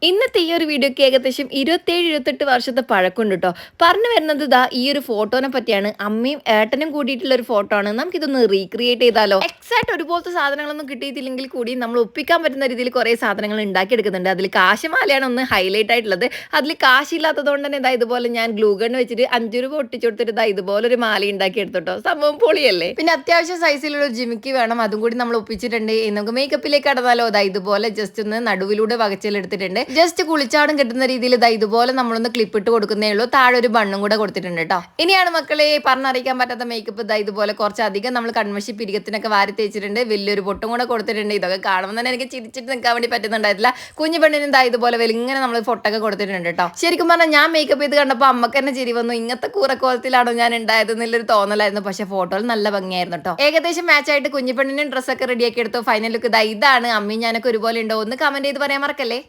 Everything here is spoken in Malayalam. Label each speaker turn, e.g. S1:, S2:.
S1: ഇന്നത്തെ ഈ ഒരു വീഡിയോക്ക് ഏകദേശം 27-28 വർഷത്തെ പഴക്കമുണ്ട് കേട്ടോ. പറഞ്ഞു വരുന്നത് ഇതാ ഈ ഒരു ഫോട്ടോനെ പറ്റിയാണ്. അമ്മയും ഏട്ടനും കൂടിയിട്ടുള്ള ഒരു ഫോട്ടോ ആണ്. നമുക്കിതൊന്ന് റീക്രിയേറ്റ് ചെയ്താലോ? എക്സാക്ട് ഒരുപോലത്തെ സാധനങ്ങളൊന്നും കിട്ടിയിട്ടില്ലെങ്കിൽ കൂടി നമ്മൾ ഒപ്പിക്കാൻ പറ്റുന്ന രീതിയിൽ കുറേ സാധനങ്ങൾ ഉണ്ടാക്കിയെടുക്കുന്നുണ്ട്. അതിൽ കാശിമാലയാണ് ഒന്ന് ഹൈലൈറ്റ് ആയിട്ടുള്ളത്. അതിൽ കാശില്ലാത്തത് കൊണ്ട് തന്നെ ഇതാ ഇതുപോലെ ഞാൻ ഗ്ലൂ ഗൺ വെച്ചിട്ട് 5 രൂപ ഒട്ടിച്ചു കൊടുത്തിട്ട് ഇതാ ഇതുപോലെ ഒരു മാല ഉണ്ടാക്കി എടുത്തോട്ടോ. സംഭവം പൊളിയല്ലേ? പിന്നെ അത്യാവശ്യം സൈസിലുള്ള ഒരു ജിമിക്ക് വേണം. അതും കൂടി നമ്മൾ ഒപ്പിച്ചിട്ടുണ്ട്. നമുക്ക് മേക്കപ്പിലേക്ക് കടന്നാലോ? ഇതാ ഇതുപോലെ ജസ്റ്റ് ഒന്ന് നടുവിലൂടെ വകച്ചിലെടുത്തിട്ടുണ്ട്. ജസ്റ്റ് കുളിച്ചാടും കിട്ടുന്ന രീതിയിൽ ഇതാ ഇതുപോലെ നമ്മളൊന്ന് ക്ലിപ്പ് ഇട്ട് കൊടുക്കുന്നേ ഉള്ളൂ. താഴെ ഒരു ബണ്ണും കൂടെ കൊടുത്തിട്ടുണ്ട് കേട്ടോ. ഇനിയാണ് മക്കളെ പറഞ്ഞറിയിക്കാൻ പറ്റാത്ത മേക്കപ്പ് ഇതാ ഇതുപോലെ കുറച്ചധികം നമ്മൾ കൺമഷി പിരികത്തിനൊക്കെ വാരി തേച്ചിട്ടുണ്ട്. വലിയൊരു പൊട്ടും കൂടെ കൊടുത്തിട്ടുണ്ട്. ഇതൊക്കെ കാണുമ്പോൾ തന്നെ എനിക്ക് ചിരിച്ചിട്ട് നിൽക്കാൻ വേണ്ടി പറ്റുന്നുണ്ടായിട്ടില്ല. കുഞ്ഞു പെണ്ണിന് ഇതാ ഇതുപോലെ ഇങ്ങനെ നമ്മൾ പൊട്ടൊക്കെ കൊടുത്തിട്ടുണ്ട് കേട്ടോ. ശരിക്കും പറഞ്ഞാൽ ഞാൻ മേക്കപ്പ് ചെയ്ത് കണ്ടപ്പോൾ അമ്മക്ക് തന്നെ ചിരി വന്നു. ഇങ്ങനത്തെ കൂറക്കോലത്തിലാണോ ഞാൻ ഉണ്ടായത് എന്നുള്ളൊരു തോന്നലായിരുന്നു. പക്ഷെ ഫോട്ടോയിൽ നല്ല ഭംഗിയായിരുന്നു കേട്ടോ. ഏകദേശം മാച്ച് ആയിട്ട് കുഞ്ഞു പെണ്ണിനും ഡ്രസ്സൊക്കെ റെഡിയാക്കി എടുത്തു. ഫൈനൽ ലുക്ക് ഇതാണ്. അമ്മയും ഞാനൊക്കെ ഒരുപോലെ ഉണ്ടോ ഒന്ന് കമന്റ് ചെയ്ത് പറയാൻ മറക്കല്ലേ.